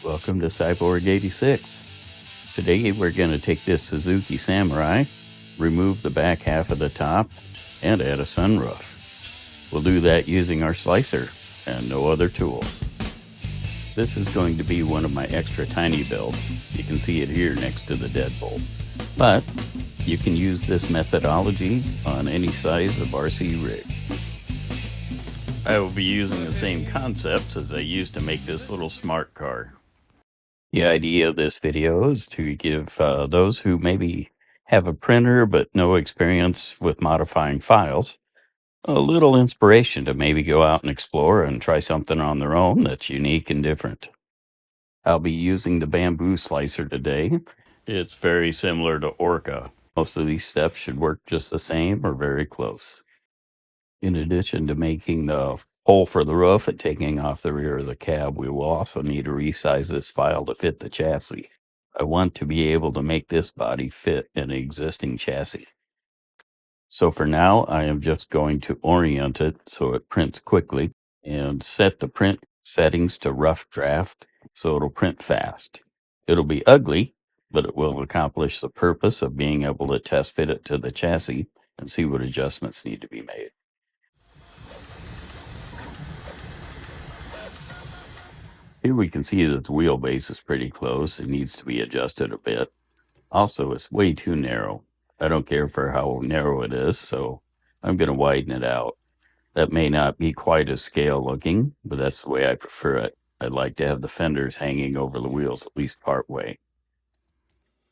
Welcome to Cyborg 86. Today we're going to take this Suzuki Samurai, remove the back half of the top, and add a sunroof. We'll do that using our slicer and no other tools. This is going to be one of my extra tiny builds. You can see it here next to the deadbolt. But you can use this methodology on any size of RC rig. I will be using the same concepts as I used to make this little smart car. The idea of this video is to give those who maybe have a printer but no experience with modifying files a little inspiration to maybe go out and explore and try something on their own that's unique and different. I'll be using the Bambu Slicer today. It's very similar to Orca. Most of these steps should work just the same or very close. In addition to making the hole for the roof and taking off the rear of the cab, we will also need to resize this file to fit the chassis. I want to be able to make this body fit an existing chassis. So for now, I am just going to orient it so it prints quickly and set the print settings to rough draft so it'll print fast. It'll be ugly, but it will accomplish the purpose of being able to test fit it to the chassis and see what adjustments need to be made. Here we can see that the wheelbase is pretty close. It needs to be adjusted a bit. Also, it's way too narrow. I don't care for how narrow it is, so I'm going to widen it out. That may not be quite as scale looking, but that's the way I prefer it. I'd like to have the fenders hanging over the wheels at least part way.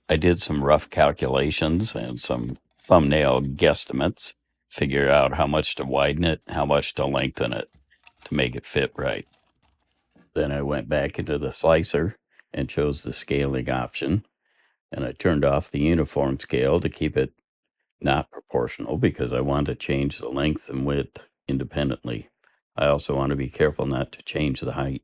I did some rough calculations and some thumbnail guesstimates, figure out how much to widen it, how much to lengthen it to make it fit right. Then I went back into the slicer and chose the scaling option, and I turned off the uniform scale to keep it not proportional because I want to change the length and width independently. I also want to be careful not to change the height.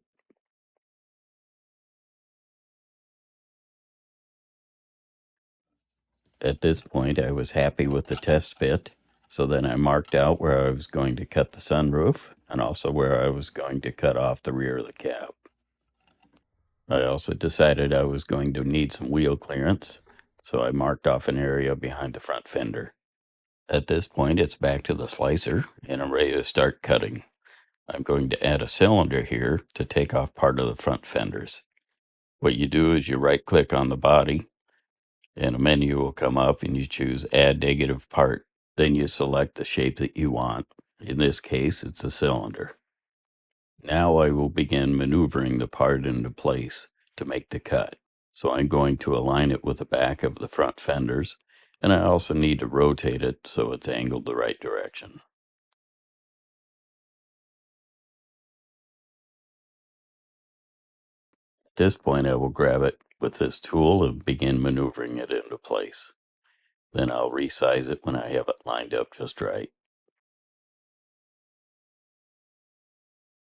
At this point, I was happy with the test fit, so then I marked out where I was going to cut the sunroof and also where I was going to cut off the rear of the cab. I also decided I was going to need some wheel clearance, so I marked off an area behind the front fender. At this point, it's back to the slicer, and I'm ready to start cutting. I'm going to add a cylinder here to take off part of the front fenders. What you do is you right-click on the body, and a menu will come up, and you choose Add Negative Part. Then you select the shape that you want. In this case, it's a cylinder. Now I will begin maneuvering the part into place to make the cut. So I'm going to align it with the back of the front fenders, and I also need to rotate it so it's angled the right direction. At this point, I will grab it with this tool and begin maneuvering it into place. Then I'll resize it when I have it lined up just right.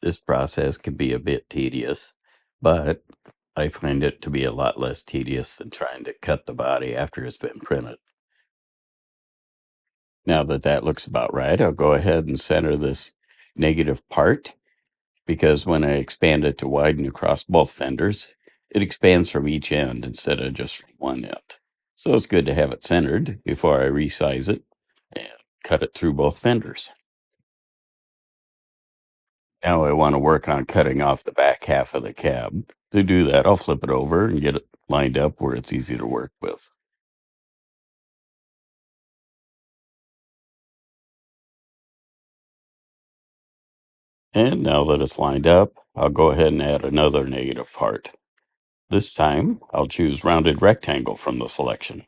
This process can be a bit tedious, but I find it to be a lot less tedious than trying to cut the body after it's been printed. Now that that looks about right, I'll go ahead and center this negative part, because when I expand it to widen across both fenders, it expands from each end instead of just from one end. So it's good to have it centered before I resize it and cut it through both fenders. Now I want to work on cutting off the back half of the cab. To do that, I'll flip it over and get it lined up where it's easy to work with. And now that it's lined up, I'll go ahead and add another negative part. This time, I'll choose rounded rectangle from the selection.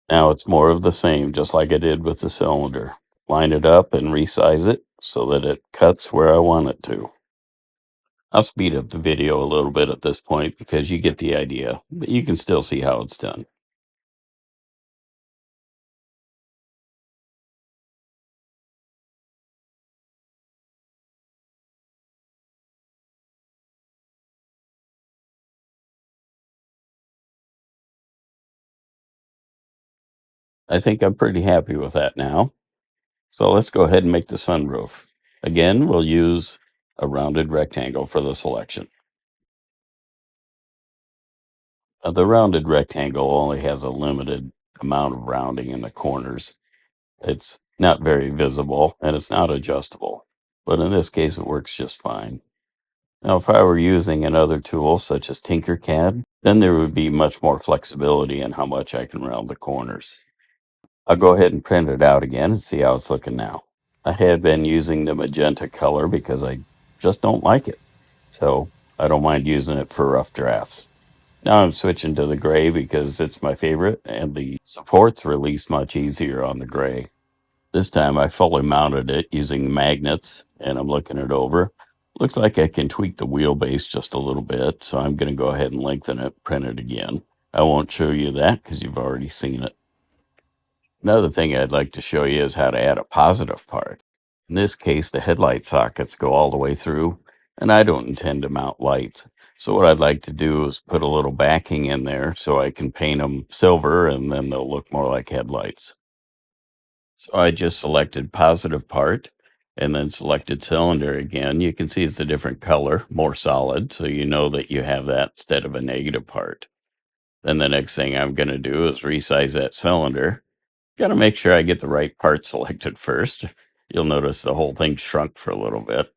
Now it's more of the same, just like I did with the cylinder. Line it up and resize it so that it cuts where I want it to. I'll speed up the video a little bit at this point because you get the idea, but you can still see how it's done. I think I'm pretty happy with that now. So let's go ahead and make the sunroof. Again, we'll use a rounded rectangle for the selection. The rounded rectangle only has a limited amount of rounding in the corners. It's not very visible and it's not adjustable, but in this case it works just fine. Now, if I were using another tool such as Tinkercad, then there would be much more flexibility in how much I can round the corners. I'll go ahead and print it out again and see how it's looking now. I had been using the magenta color because I just don't like it, so I don't mind using it for rough drafts. Now I'm switching to the gray because it's my favorite and the supports release much easier on the gray. This time I fully mounted it using the magnets and I'm looking it over. Looks like I can tweak the wheelbase just a little bit, so I'm going to go ahead and lengthen it, print it again. I won't show you that because you've already seen it. Another thing I'd like to show you is how to add a positive part. In this case, the headlight sockets go all the way through, and I don't intend to mount lights. So what I'd like to do is put a little backing in there so I can paint them silver and then they'll look more like headlights. So I just selected positive part and then selected cylinder again. You can see it's a different color, more solid, so you know that you have that instead of a negative part. Then the next thing I'm going to do is resize that cylinder. Got to make sure I get the right part selected first. You'll notice the whole thing shrunk for a little bit.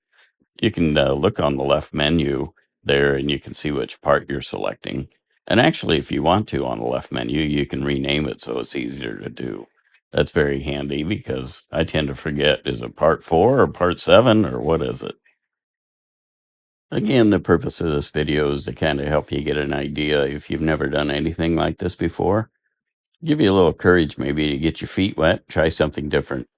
You can look on the left menu there and you can see which part you're selecting. And actually, if you want to on the left menu, you can rename it so it's easier to do. That's very handy because I tend to forget, is it part 4 or part 7 or what is it? Again, the purpose of this video is to kind of help you get an idea if you've never done anything like this before. Give you a little courage maybe to get your feet wet, try something different.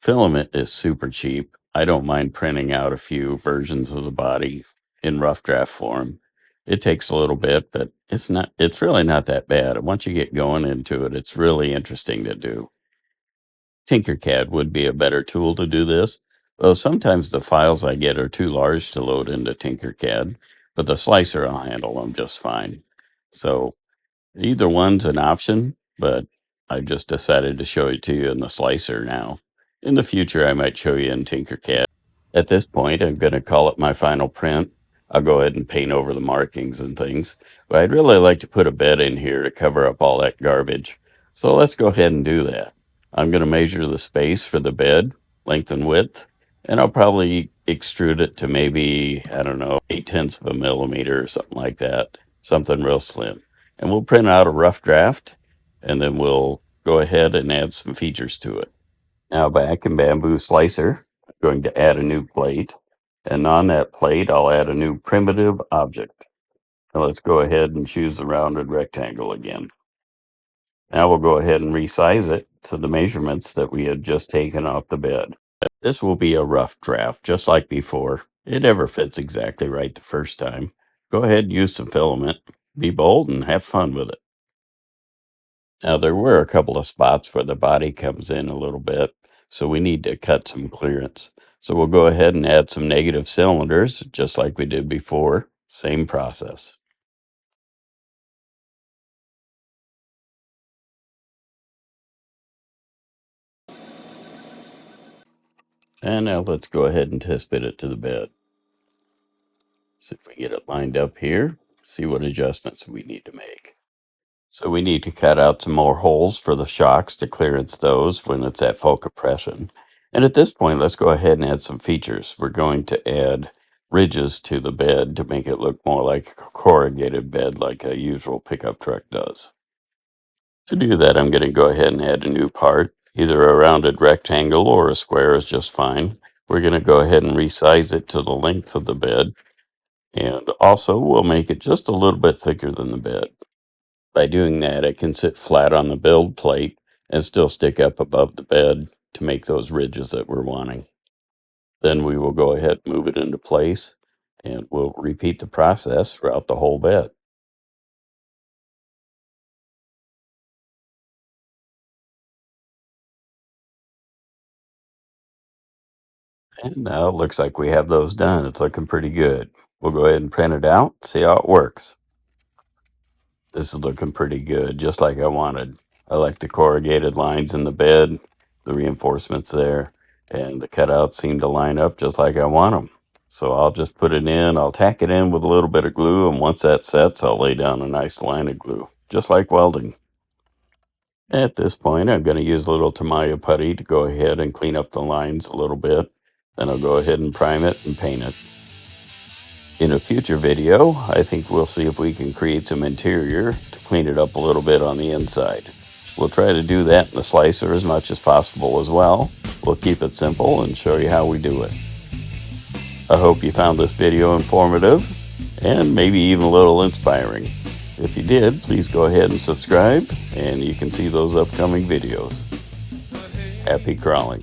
Filament is super cheap. I don't mind printing out a few versions of the body in rough draft form. It takes a little bit, but it's really not that bad. And once you get going into it, it's really interesting to do. Tinkercad would be a better tool to do this, though sometimes the files I get are too large to load into Tinkercad, but the slicer will handle them just fine. So either one's an option, but I just decided to show it to you in the slicer now. In the future, I might show you in Tinkercad. At this point, I'm going to call it my final print. I'll go ahead and paint over the markings and things, but I'd really like to put a bed in here to cover up all that garbage. So let's go ahead and do that. I'm going to measure the space for the bed, length and width, and I'll probably extrude it to maybe, I don't know, 8/10 of a millimeter or something like that, something real slim. And we'll print out a rough draft, and then we'll go ahead and add some features to it. Now back in Bambu Slicer, I'm going to add a new plate, and on that plate I'll add a new primitive object. Now let's go ahead and choose the rounded rectangle again. Now we'll go ahead and resize it to the measurements that we had just taken off the bed. This will be a rough draft, just like before. It never fits exactly right the first time. Go ahead and use some filament. Be bold and have fun with it. Now there were a couple of spots where the body comes in a little bit, so we need to cut some clearance. So we'll go ahead and add some negative cylinders, just like we did before. Same process. And now let's go ahead and test fit it to the bed. See if we get it lined up here, see what adjustments we need to make. So we need to cut out some more holes for the shocks to clearance those when it's at full compression. And at this point, let's go ahead and add some features. We're going to add ridges to the bed to make it look more like a corrugated bed like a usual pickup truck does. To do that, I'm going to go ahead and add a new part. Either a rounded rectangle or a square is just fine. We're going to go ahead and resize it to the length of the bed. And also, we'll make it just a little bit thicker than the bed. By doing that, it can sit flat on the build plate and still stick up above the bed to make those ridges that we're wanting. Then we will go ahead and move it into place and we'll repeat the process throughout the whole bed. And now it looks like we have those done. It's looking pretty good. We'll go ahead and print it out, see how it works. This is looking pretty good, just like I wanted. I like the corrugated lines in the bed, the reinforcements there, and the cutouts seem to line up just like I want them. So I'll just put it in, I'll tack it in with a little bit of glue, and once that sets, I'll lay down a nice line of glue, just like welding. At this point, I'm going to use a little Tamiya putty to go ahead and clean up the lines a little bit. Then I'll go ahead and prime it and paint it. In a future video, I think we'll see if we can create some interior to clean it up a little bit on the inside. We'll try to do that in the slicer as much as possible as well. We'll keep it simple and show you how we do it. I hope you found this video informative and maybe even a little inspiring. If you did, please go ahead and subscribe and you can see those upcoming videos. Happy crawling.